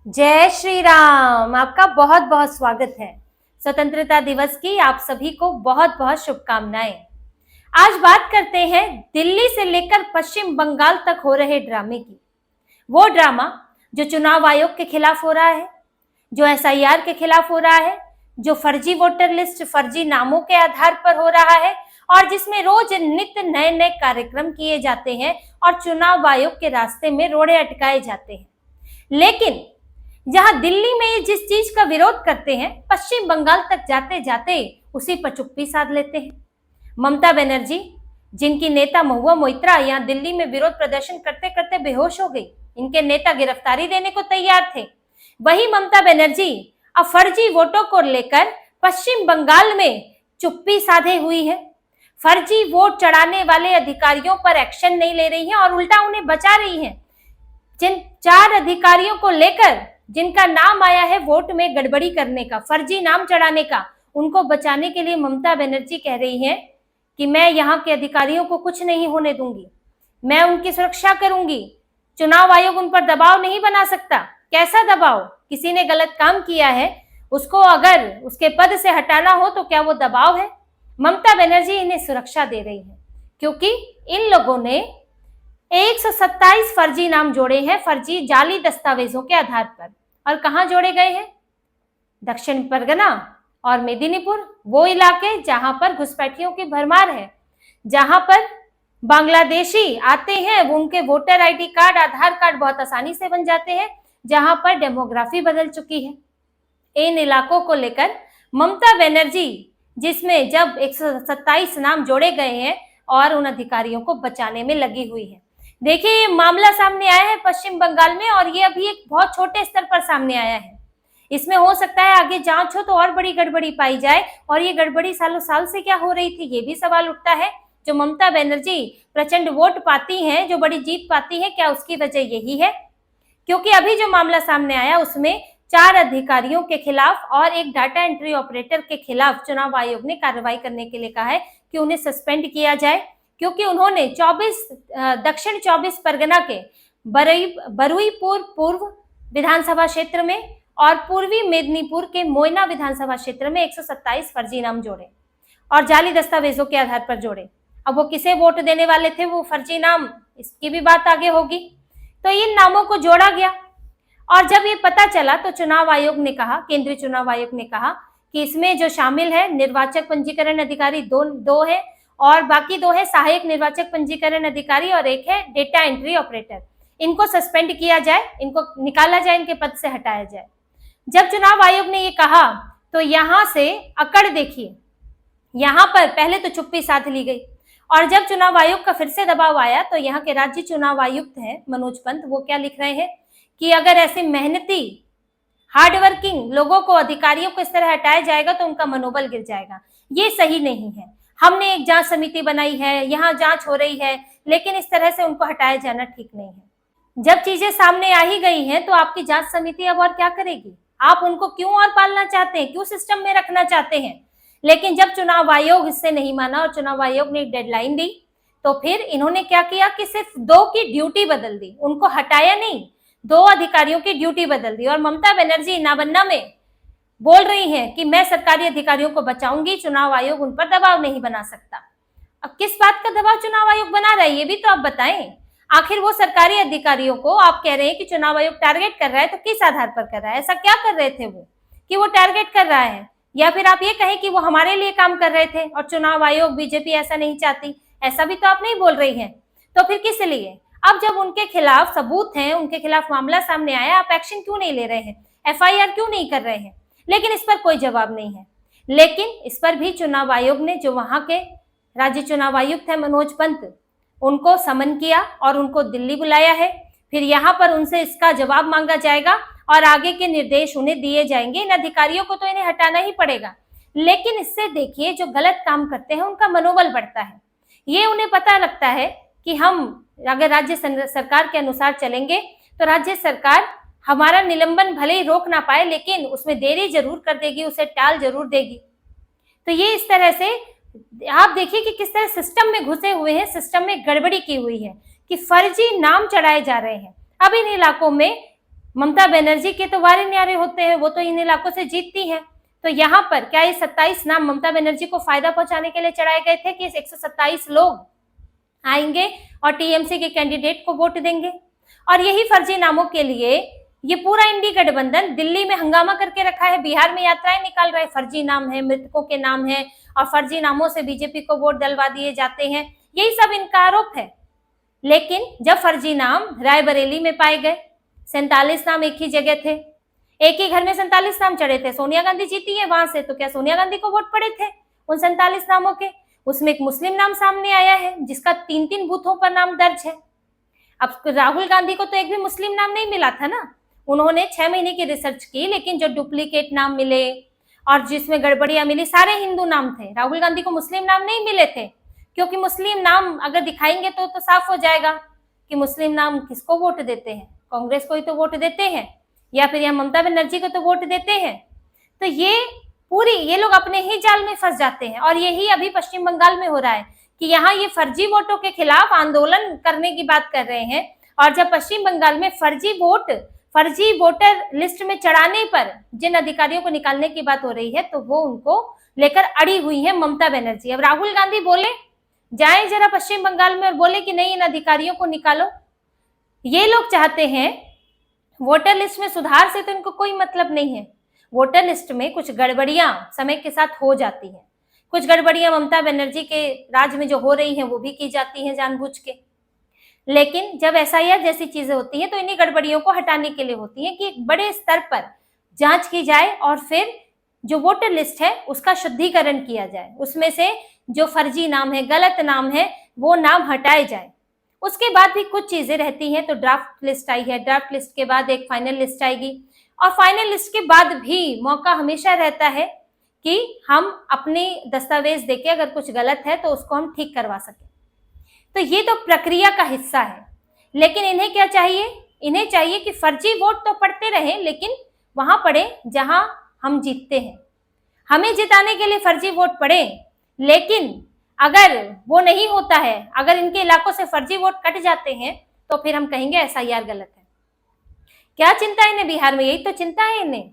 जय श्री राम। आपका बहुत बहुत स्वागत है। स्वतंत्रता दिवस की आप सभी को बहुत बहुत शुभकामनाएं। आज बात करते हैं दिल्ली से लेकर पश्चिम बंगाल तक हो रहे ड्रामे की। वो ड्रामा जो चुनाव आयोग के खिलाफ हो रहा है, जो एसआईआर के खिलाफ हो रहा है, जो फर्जी वोटर लिस्ट, फर्जी नामों के आधार पर हो रहा है और जिसमें रोज नित्य नए नए कार्यक्रम किए जाते हैं और चुनाव आयोग के रास्ते में रोड़े अटकाए जाते हैं। लेकिन जहां दिल्ली में ये जिस चीज का विरोध करते हैं, पश्चिम बंगाल तक जाते जाते उसी पर चुप्पी साध लेते हैं। ममता बनर्जी, जिनकी नेता महुआ मोइत्रा यहाँ दिल्ली में विरोध प्रदर्शन करते करते बेहोश हो गई, इनके नेता गिरफ्तारी देने को तैयार थे। वही ममता बनर्जी अब फर्जी वोटों को लेकर पश्चिम बंगाल में चुप्पी साधे हुई है। फर्जी वोट चढ़ाने वाले अधिकारियों पर एक्शन नहीं ले रही है और उल्टा उन्हें बचा रही है। जिन 4 अधिकारियों को लेकर जिनका नाम आया है वोट में गड़बड़ी करने का, फर्जी नाम चढ़ाने का, उनको बचाने के लिए ममता बनर्जी कह रही है कि मैं यहाँ के अधिकारियों को कुछ नहीं होने दूंगी, मैं उनकी सुरक्षा करूंगी। चुनाव आयोग उन पर दबाव नहीं बना सकता। कैसा दबाव? किसी ने गलत काम किया है, उसको अगर उसके पद से हटाना हो तो क्या वो दबाव है? ममता बनर्जी इन्हें सुरक्षा दे रही है क्योंकि इन लोगों ने 127 फर्जी नाम जोड़े हैं, फर्जी जाली दस्तावेजों के आधार पर। और कहां जोड़े गए हैं? दक्षिण परगना और मेदिनीपुर, वो इलाके जहां पर घुसपैठियों की भरमार है, जहां पर बांग्लादेशी आते हैं, वो उनके वोटर आईडी कार्ड, आधार कार्ड बहुत आसानी से बन जाते हैं, जहां पर डेमोग्राफी बदल चुकी है। इन इलाकों को लेकर ममता बनर्जी, जिसमें जब 127 नाम जोड़े गए हैं और उन अधिकारियों को बचाने में लगी हुई है। देखिए, ये मामला सामने आया है पश्चिम बंगाल में और ये अभी एक बहुत छोटे स्तर पर सामने आया है। इसमें हो सकता है आगे जांच हो तो और बड़ी गड़बड़ी पाई जाए, और ये गड़बड़ी सालों साल से क्या हो रही थी, ये भी सवाल उठता है। जो ममता बनर्जी प्रचंड वोट पाती हैं, जो बड़ी जीत पाती है, क्या उसकी वजह यही है? क्योंकि अभी जो मामला सामने आया उसमें 4 अधिकारियों के खिलाफ और एक डाटा एंट्री ऑपरेटर के खिलाफ चुनाव आयोग ने कार्रवाई करने के लिए कहा है कि उन्हें सस्पेंड किया जाए, क्योंकि उन्होंने दक्षिण 24 परगना के बरुईपुर पूर्व विधानसभा क्षेत्र में और पूर्वी मेदिनीपुर के मोयना विधानसभा क्षेत्र में 127 फर्जी नाम जोड़े और जाली दस्तावेजों के आधार पर जोड़े। अब वो किसे वोट देने वाले थे, वो फर्जी नाम, इसकी भी बात आगे होगी। तो इन नामों को जोड़ा गया और जब ये पता चला तो चुनाव आयोग ने कहा, केंद्रीय चुनाव आयोग ने कहा कि इसमें जो शामिल है निर्वाचक पंजीकरण अधिकारी दो है और बाकी 2 है सहायक निर्वाचक पंजीकरण अधिकारी और एक है डेटा एंट्री ऑपरेटर। इनको सस्पेंड किया जाए, इनको निकाला जाए, इनके पद से हटाया जाए। जब चुनाव आयोग ने ये कहा तो यहां से अकड़ देखिए, यहां पर पहले तो चुप्पी साध ली गई और जब चुनाव आयोग का फिर से दबाव आया तो यहाँ के राज्य चुनाव आयुक्त हैं मनोज पंत, वो क्या लिख रहे हैं कि अगर ऐसे मेहनती हार्डवर्किंग लोगों को, अधिकारियों को इस तरह हटाया जाएगा तो उनका मनोबल गिर जाएगा। ये सही नहीं है। हमने एक जांच समिति बनाई है, यहाँ जांच हो रही है, लेकिन इस तरह से उनको हटाया जाना ठीक नहीं है। जब चीजें सामने आ ही गई हैं तो आपकी जांच समिति अब और क्या करेगी? आप उनको क्यों और पालना चाहते हैं, क्यों सिस्टम में रखना चाहते हैं? लेकिन जब चुनाव आयोग इससे नहीं माना और चुनाव आयोग ने एक डेडलाइन दी तो फिर इन्होंने क्या किया कि सिर्फ 2 की ड्यूटी बदल दी, उनको हटाया नहीं, 2 अधिकारियों की ड्यूटी बदल दी। और ममता बनर्जी नाबन्ना में बोल रही हैं कि मैं सरकारी अधिकारियों को बचाऊंगी, चुनाव आयोग उन पर दबाव नहीं बना सकता। अब किस बात का दबाव चुनाव आयोग बना रहा है, ये भी तो आप बताएं। आखिर वो सरकारी अधिकारियों को आप कह रहे हैं कि चुनाव आयोग टारगेट कर रहा है, तो किस आधार पर कर रहा है? ऐसा क्या कर रहे थे वो कि वो टारगेट कर रहा है? या फिर आप ये कहें कि वो हमारे लिए काम कर रहे थे और चुनाव आयोग, बीजेपी ऐसा नहीं चाहती, ऐसा भी तो आप नहीं बोल रही हैं। तो फिर किस लिए? अब जब उनके खिलाफ सबूत हैं, उनके खिलाफ मामला सामने आया, आप एक्शन क्यों नहीं ले रहे हैं, एफआईआर क्यों नहीं कर रहे हैं? लेकिन इस पर कोई जवाब नहीं है। लेकिन इस पर भी चुनाव आयोग ने, जो वहां के राज्य चुनाव आयुक्त है मनोज पंत, उनको समन किया और उनको दिल्ली बुलाया है। फिर यहाँ पर उनसे इसका जवाब मांगा जाएगा और आगे के निर्देश उन्हें दिए जाएंगे। इन अधिकारियों को तो इन्हें हटाना ही पड़ेगा, लेकिन इससे देखिए जो गलत काम करते हैं उनका मनोबल बढ़ता है। ये उन्हें पता लगता है कि हम अगर राज्य सरकार के अनुसार चलेंगे तो राज्य सरकार हमारा निलंबन भले ही रोक ना पाए, लेकिन उसमें देरी जरूर कर देगी, उसे टाल जरूर देगी। तो ये इस तरह से आप देखिए कि किस तरह सिस्टम में घुसे हुए हैं, सिस्टम में गड़बड़ी की हुई है कि फर्जी नाम चढ़ाए जा रहे हैं। अब इन इलाकों में ममता बनर्जी के तो वारे न्यारे होते हैं, वो तो इन इलाकों से जीतती हैं। तो यहाँ पर क्या ये 27 नाम ममता बनर्जी को फायदा पहुंचाने के लिए चढ़ाए गए थे कि 127 लोग आएंगे और टीएमसी के कैंडिडेट को वोट देंगे? और यही फर्जी नामों के लिए ये पूरा इंडी गठबंधन दिल्ली में हंगामा करके रखा है, बिहार में यात्राएं निकाल रहे हैं, फर्जी नाम है, मृतकों के नाम है और फर्जी नामों से बीजेपी को वोट डलवा दिए जाते हैं, यही सब इनका आरोप है। लेकिन जब फर्जी नाम रायबरेली में पाए गए, 47 नाम एक ही जगह थे, एक ही घर में 47 नाम चढ़े थे, सोनिया गांधी जीती है वहां से, तो क्या सोनिया गांधी को वोट पड़े थे उन 47 नामों के? उसमें एक मुस्लिम नाम सामने आया है जिसका 3-3 बूथों पर नाम दर्ज है। अब राहुल गांधी को तो एक भी मुस्लिम नाम नहीं मिला था ना, उन्होंने 6 महीने की रिसर्च की, लेकिन जो डुप्लीकेट नाम मिले और जिसमें गड़बड़ियां मिली सारे हिंदू नाम थे, राहुल गांधी को मुस्लिम नाम नहीं मिले थे। क्योंकि मुस्लिम नाम अगर दिखाएंगे तो साफ हो जाएगा कि मुस्लिम नाम किसको वोट देते हैं, कांग्रेस को ही तो वोट देते हैं या फिर यहाँ ममता बनर्जी को तो वोट देते हैं। तो ये लोग अपने ही जाल में फंस जाते हैं। और यही अभी पश्चिम बंगाल में हो रहा है कि यहाँ ये फर्जी वोटों के खिलाफ आंदोलन करने की बात कर रहे हैं, और जब पश्चिम बंगाल में फर्जी वोटर लिस्ट में चढ़ाने पर जिन अधिकारियों को निकालने की बात हो रही है, तो वो उनको लेकर अड़ी हुई है ममता बनर्जी। अब राहुल गांधी बोले, जाए जरा पश्चिम बंगाल में और बोले कि नहीं इन अधिकारियों को निकालो। ये लोग चाहते हैं वोटर लिस्ट में सुधार से, तो इनको कोई मतलब नहीं है। वोटर लिस्ट में कुछ गड़बड़ियां समय के साथ हो जाती हैं, कुछ गड़बड़ियां ममता बनर्जी के राज में जो हो रही हैं वो भी की जाती हैं जानबूझ के। लेकिन जब एसआईआर जैसी चीजें होती हैं तो इन्हीं गड़बड़ियों को हटाने के लिए होती हैं कि एक बड़े स्तर पर जांच की जाए और फिर जो वोटर लिस्ट है उसका शुद्धिकरण किया जाए, उसमें से जो फर्जी नाम है, गलत नाम है, वो नाम हटाए जाए। उसके बाद भी कुछ चीजें रहती हैं। तो ड्राफ्ट लिस्ट आई है, ड्राफ्ट लिस्ट के बाद एक फाइनल लिस्ट आएगी, और फाइनल लिस्ट के बाद भी मौका हमेशा रहता है कि हम अपने दस्तावेज देके अगर कुछ गलत है तो उसको हम ठीक करवा सकें। तो ये तो प्रक्रिया का हिस्सा है। लेकिन इन्हें क्या चाहिए? इन्हें चाहिए कि फर्जी वोट तो पड़ते रहे, लेकिन वहां पड़े जहां हम जीतते हैं। हमें जिताने के लिए फर्जी वोट पड़े, लेकिन अगर वो नहीं होता है, अगर इनके इलाकों से फर्जी वोट कट जाते हैं, तो फिर हम कहेंगे एसआईआर गलत है। क्या चिंता है इन्हें बिहार में? यही तो चिंता है इन्हें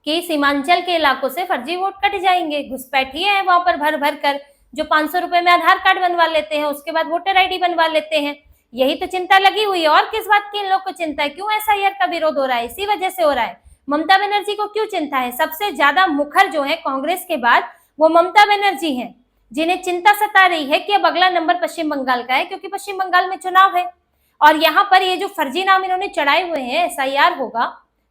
कि सीमांचल के इलाकों से फर्जी वोट कट जाएंगे। घुसपैठिए हैं वहां पर भर भर कर, जो 500 रुपए में आधार कार्ड बनवा लेते हैं, उसके बाद वोटर आईडी बनवा लेते हैं। यही तो चिंता लगी हुई है। और किस बात की इन लोग को चिंता है? क्यों एसआईआर का विरोध हो रहा है? इसी वजह से हो रहा है। ममता बनर्जी को क्यों चिंता है? सबसे ज्यादा मुखर जो है कांग्रेस के बाद वो ममता बनर्जी हैं, जिन्हें चिंता सता रही है कि अब अगला नंबर पश्चिम बंगाल का है, क्योंकि पश्चिम बंगाल में चुनाव है और यहाँ पर ये जो फर्जी नाम इन्होंने चढ़ाए हुए हैं, एसआईआर होगा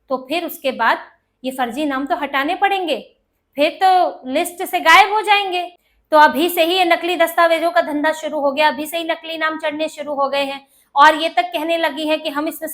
तो फिर उसके बाद ये फर्जी नाम तो हटाने पड़ेंगे, फिर तो लिस्ट से गायब हो जाएंगे। तो अभी से ही ये नकली दस्तावेजों का धंधा शुरू हो गया, अभी से ही नकली नाम चढ़ने शुरू हो गए हैं, और ये तक कहने लगी है कि हम इसमें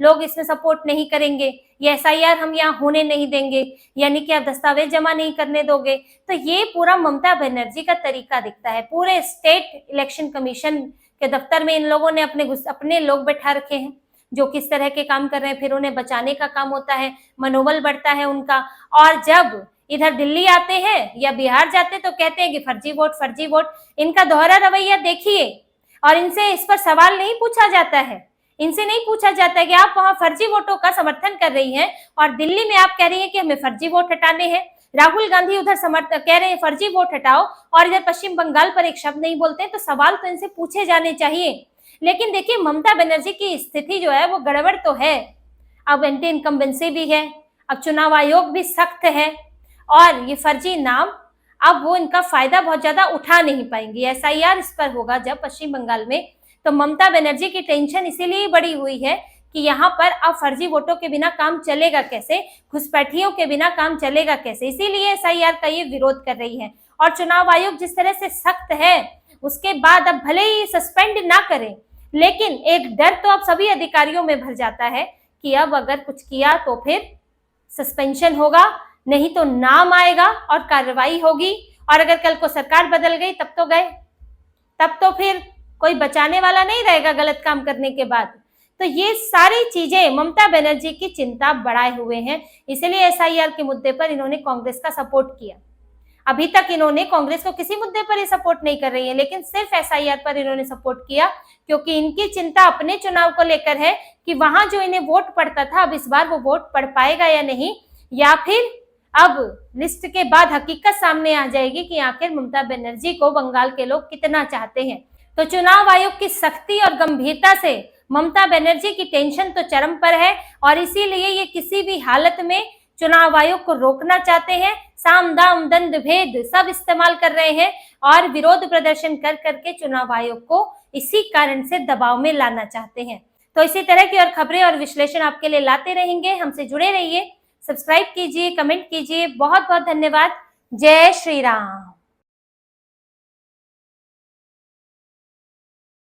लोग इसमें सपोर्ट नहीं करेंगे, ये एसआईआर हम यहाँ होने नहीं देंगे, यानी कि आप दस्तावेज जमा नहीं करने दोगे। तो ये पूरा ममता बनर्जी का तरीका दिखता है। पूरे स्टेट इलेक्शन कमीशन के दफ्तर में इन लोगों ने अपने लोग बैठा रखे हैं जो किस तरह के काम कर रहे हैं, फिर उन्हें बचाने का काम होता है, मनोबल बढ़ता है उनका। और जब इधर दिल्ली आते हैं या बिहार जाते तो कहते हैं कि फर्जी वोट फर्जी वोट। इनका दोहरा रवैया देखिए, और इनसे इस पर सवाल नहीं पूछा जाता है। इनसे नहीं पूछा जाता है कि आप वहां फर्जी वोटों का समर्थन कर रही हैं और दिल्ली में आप कह रही हैं कि हमें फर्जी वोट हटाने हैं। राहुल गांधी उधर कह रहे हैं फर्जी वोट हटाओ, और इधर पश्चिम बंगाल पर एक शब्द नहीं बोलते। तो सवाल तो इनसे पूछे जाने चाहिए। लेकिन देखिए ममता बनर्जी की स्थिति जो है वो गड़बड़ तो है। अब एंटी इनकम्बेंसी भी है, अब चुनाव आयोग भी सख्त है, और ये फर्जी नाम अब वो इनका फायदा बहुत ज्यादा उठा नहीं पाएंगी। एसआईआर इस पर होगा जब पश्चिम बंगाल में, तो ममता बनर्जी की टेंशन इसीलिए बढ़ी हुई है कि यहाँ पर अब फर्जी वोटों के बिना काम चलेगा कैसे, घुसपैठियों के बिना काम चलेगा कैसे। इसीलिए एसआईआर का ये विरोध कर रही है। और चुनाव आयोग जिस तरह से सख्त है, उसके बाद अब भले ही सस्पेंड ना करें, लेकिन एक डर तो अब सभी अधिकारियों में भर जाता है कि अब अगर कुछ किया तो फिर सस्पेंशन होगा, नहीं तो नाम आएगा और कार्रवाई होगी। और अगर कल को सरकार बदल गई तब तो गए, तब तो फिर कोई बचाने वाला नहीं रहेगा गलत काम करने के बाद। तो ये सारी चीजें ममता बनर्जी की चिंता बढ़ाए हुए हैं, इसलिए एसआईआर के मुद्दे पर इन्होंने कांग्रेस का सपोर्ट किया। अभी तक इन्होंने कांग्रेस को किसी मुद्दे पर ही सपोर्ट नहीं कर रही है, लेकिन सिर्फ एसआईआर पर इन्होंने सपोर्ट किया क्योंकि इनकी चिंता अपने चुनाव को लेकर है कि वहां जो इन्हें वोट पड़ता था अब इस बार वो वोट पड़ पाएगा या नहीं, या फिर अब लिस्ट के बाद हकीकत सामने आ जाएगी कि आखिर ममता बनर्जी को बंगाल के लोग कितना चाहते हैं। तो चुनाव आयोग की सख्ती और गंभीरता से ममता बनर्जी की टेंशन तो चरम पर है और इसीलिए ये किसी भी हालत में चुनाव आयोग को रोकना चाहते हैं। साम दाम दंड भेद सब इस्तेमाल कर रहे हैं और विरोध प्रदर्शन कर करके चुनाव आयोग को इसी कारण से दबाव में लाना चाहते हैं। तो इसी तरह की और खबरें और विश्लेषण आपके लिए लाते रहेंगे। हमसे जुड़े रहिए, सब्सक्राइब कीजिए, कमेंट कीजिए। बहुत बहुत धन्यवाद। जय श्री राम।